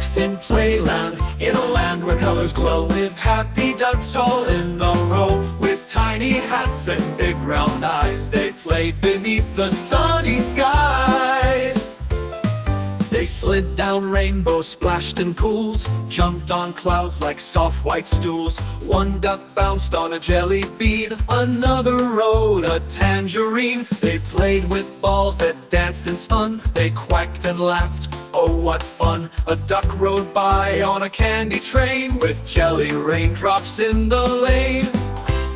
Ducks in Playland, in a land where colors glow, lived happy ducks all in a row. With tiny hats and big round eyes, they played beneath the sunny skies. They slid down rainbows, splashed in pools, jumped on clouds like soft white stools. One duck bounced on a jelly bean, another rode a tangerine. They played with balls that danced and spun, they quacked and laughed, oh what fun. A duck rode by on a candy train, with jelly raindrops in the lane.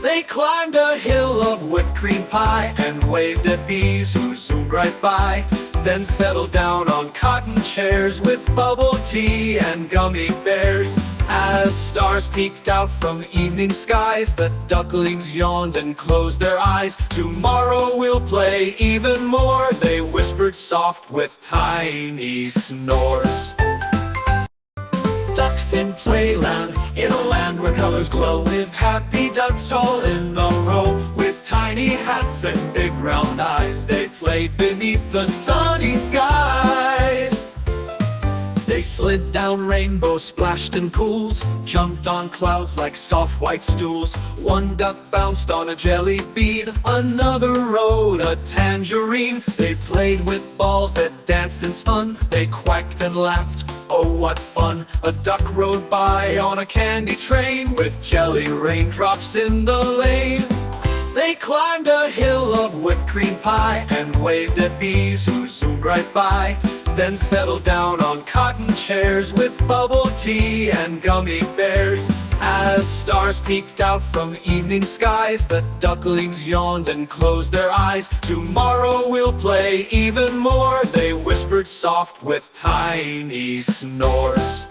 They climbed a hill of whipped cream pie, and waved at bees who zoomed right by. Then settled down on cotton chairs, with bubble tea and gummy bears. As stars peeked out from evening skies, the ducklings yawned and closed their eyes. Tomorrow we'll play even more, they whispered soft with tiny snores. Ducks in Playland, in a land where colors glow, lived happy ducks all in a row. With tiny hats and big round eyes, they played beneath the sunny skies. They slid down rainbows, splashed in pools, jumped on clouds like soft white stools. One duck bounced on a jelly bean, another rode a tangerine. They played with balls that danced and spun, they quacked and laughed, oh what fun. A duck rode by on a candy train, with jelly raindrops in the lane. They climbed a hill of whipped cream pie, and waved at bees who zoomed right by. Then settled down on cotton chairs, with bubble tea and gummy bears. As stars peeked out from evening skies, the ducklings yawned and closed their eyes. Tomorrow we'll play even more, they whispered soft with tiny snores.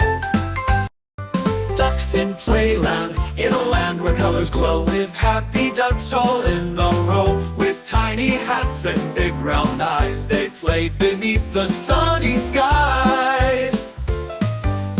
Ducks in Playland, in a land where colors glow, lived happy ducks all in a row. With tiny hats and big round eyes, they played beneath the sunny skies.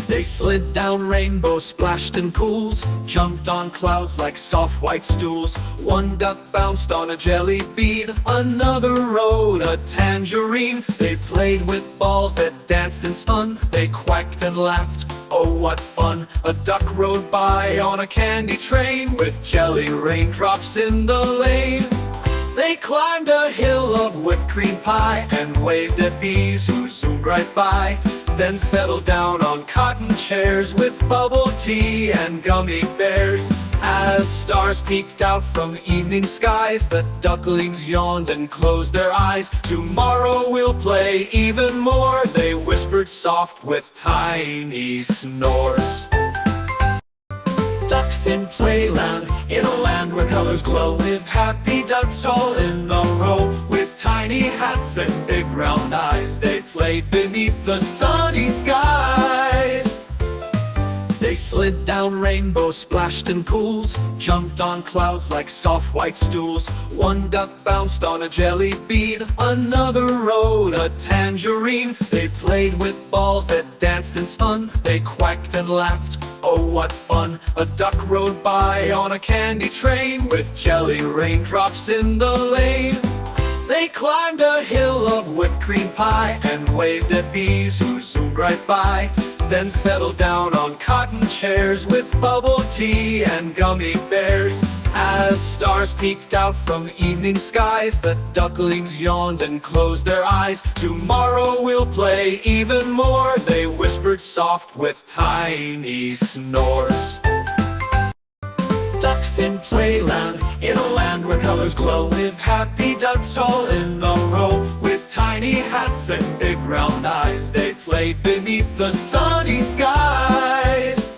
They slid down rainbows, splashed in pools, jumped on clouds like soft white stools. One duck bounced on a jelly bean, another rode a tangerine. They played with balls that danced and spun, they quacked and laughed, oh what fun. A duck rode by on a candy train, with jelly raindrops in the lane. They climbed a hill of whipped cream pie, and waved at bees who zoomed right by. Then settled down on cotton chairs, with bubble tea and gummy bears. As stars peeked out from evening skies, the ducklings yawned and closed their eyes. Tomorrow we'll play even more, they whispered soft with tiny snores. Ducks in Playland, in a land where colors glow, lived happy ducks all in a row. With tiny hats and big round eyes, they played beneath the sunny skies. They slid down rainbows, splashed in pools, jumped on clouds like soft white stools. One duck bounced on a jelly bean, another rode a tangerine. They played with balls that danced and spun, they quacked and laughed, oh what fun. A duck rode by on a candy train, with jelly raindrops in the lane. They climbed a hill of whipped cream pie, and waved at bees who zoomed right by. Then settled down on cotton chairs, with bubble tea and gummy bears. As stars peeked out from evening skies, the ducklings yawned and closed their eyes. Tomorrow we'll play even more, they whispered soft with tiny snores. Ducks in Playland, in a land where colors glow, lived happy ducks all in a row. With tiny hats and big round eyes, they played beneath the sunny skies.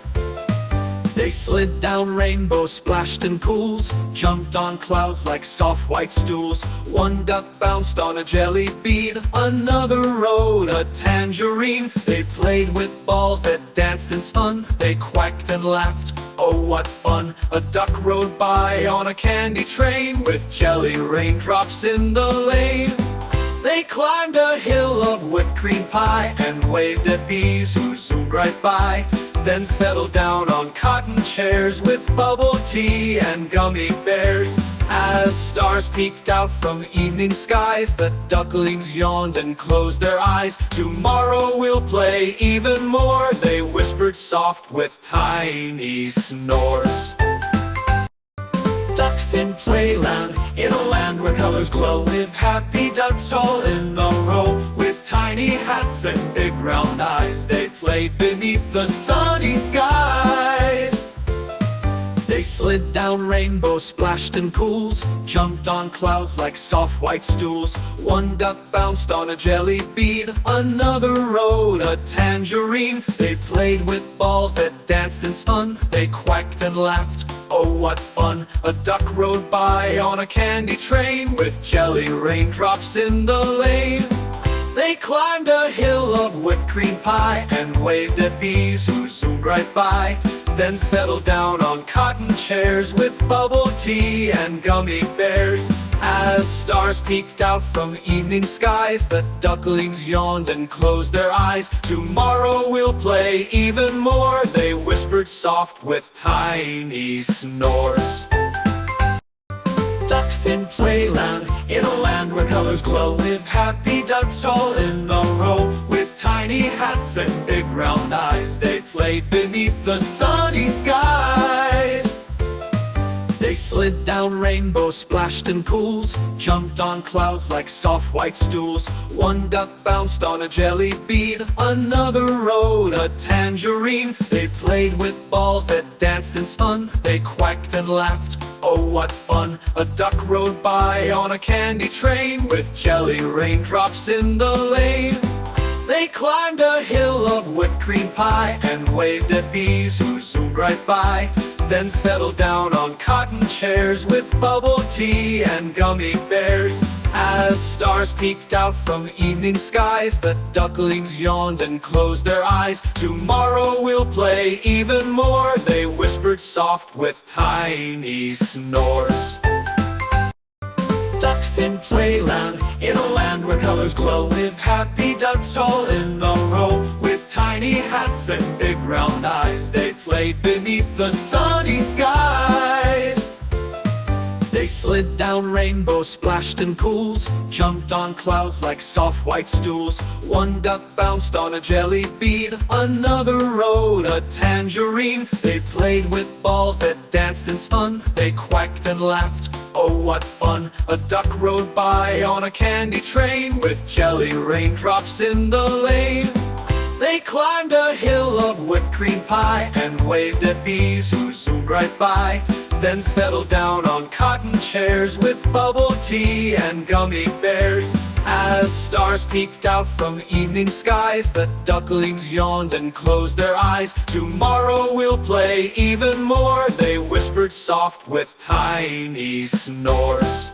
They slid down rainbows, splashed in pools, jumped on clouds like soft white stools. One duck bounced on a jelly bean, another rode a tangerine. They played with balls that danced and spun, they quacked and laughed, oh what fun. A duck rode by on a candy train, with jelly raindrops in the lane. They climbed a hill of whipped cream pie, and waved at bees who zoomed right by. then settled down on cotton chairs with bubble tea and gummy bears. As stars peeked out from evening skies, the ducklings yawned and closed their eyes. Tomorrow we'll play even more, they whispered soft with tiny snores. Ducks in Playland, in a land where colors glow, lived happy ducks all in a row. With tiny hats and big round eyes, they played beneath the sunny skies. They slid down rainbow splashed in pools, jumped on clouds like soft white stools. One duck bounced on a jelly bean, another rode a tangerine. They played with balls that danced and spun, they quacked and laughed. Oh, what fun! A duck rode by on a candy train with jelly raindrops in the lane. They climbed a hill of whipped cream pie and waved at bees who zoomed right by. Then settled down on cotton chairs with bubble tea and gummy bears. As stars peeked out from evening skies, the ducklings yawned and closed their eyes. Tomorrow we'll play even more, they whispered soft with tiny snores. Ducks in Playland, in a land where colors glow, lived happy ducks all in a row. With tiny hats and big round eyes, they played beneath the sunny skies. They slid down rainbow splashed in pools, jumped on clouds like soft white stools. One duck bounced on a jelly bean, another rode a tangerine. They played with balls that danced and spun, they quacked and laughed. Oh, what fun! A duck rode by on a candy train with jelly raindrops in the lane. They climbed a hill of whipped cream pie and waved at bees who zoomed right by. Then settled down on cotton chairs with bubble tea and gummy bears. As stars peeked out from evening skies, the ducklings yawned and closed their eyes. Tomorrow we'll play even more, they whispered soft with tiny snores. Ducks in Playland, in a land where colors glow, lived happy ducks all in a row. With tiny hats and big round eyes, they played beneath the sunny skies. They slid down rainbow splashed in pools, jumped on clouds like soft white stools. One duck bounced on a jelly bean, another rode a tangerine. They played with balls that danced and spun, they quacked and laughed. Oh, what fun! A duck rode by on a candy train with jelly raindrops in the lane. They climbed a hill of whipped cream pie and waved at bees who zoomed right by. Then settled down on cotton chairs with bubble tea and gummy bears. As stars peeked out from evening skies, the ducklings yawned and closed their eyes. Tomorrow we'll play even more, they whispered soft with tiny snores.